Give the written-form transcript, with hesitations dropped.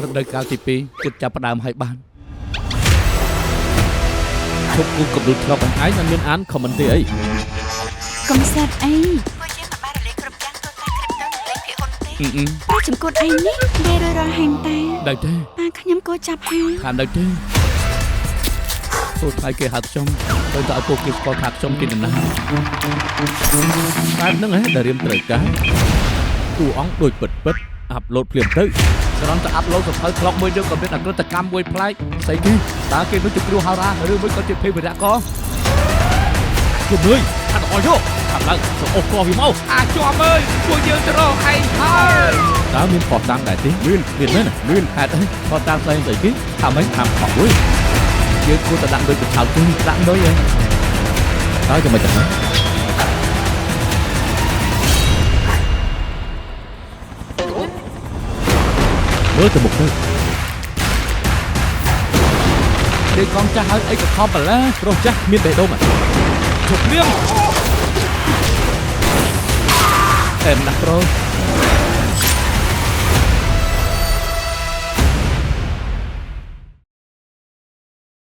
រដូវកាលទី2គិតចាប់ផ្ដើមឲ្យបានឈប់គូកំដួលធ្លាប់ឯងមិនមានអានខមមិនទេអី កំសាត់អី ពួកយើងមិនបានរលាយគ្រប់យ៉ាងទូតាគ្រីបទៅលេខភាគហ៊ុនទេ ប្រជង្គត់អីនេះដែលរហែងតែ ដល់ទេ ប៉ាខ្ញុំគួរចាប់ហើយ ខានដល់ទេទូថ្លៃគេហៅខ្ញុំទៅឲ្យពួកគេស្គាល់ថាខ្ញុំជានរណាបែបហ្នឹងហ៎ដែលរៀមត្រូវការតួអង្គដូចពិតអាប់ឡូតភ្លាមទៅគ្រាន់តែអាប់ឡូតសភៅក្លុកមួយយើងក៏មានអក្រិតកម្មមួយប្លែកស្អីគេតើគេនោះជាគ្រូហៅរ៉ាឬមួយក៏ជាភេវរៈក៏ជុំលើថាអោយកខាងឡើងទៅអូសកោវាមកជាប់អើយពួកយើងទៅរកឯងហើយតើមានផោះតាំងដែរទេមានមែនមានហេតុអីផោះតាំងផ្សេងស្អីគេថាមិនថាខុសមួយយើងគួរតែដាក់ដូចប្រឆៅទីដាក់ដូចហ្នឹងតើចាំមិនចឹងមើលទៅមុខទៅដេកកងចាស់ហើយអីក៏ខំបលាប្រុសចាស់មានបេះដូងជប់លៀងតែមិនដាក់ប្រូ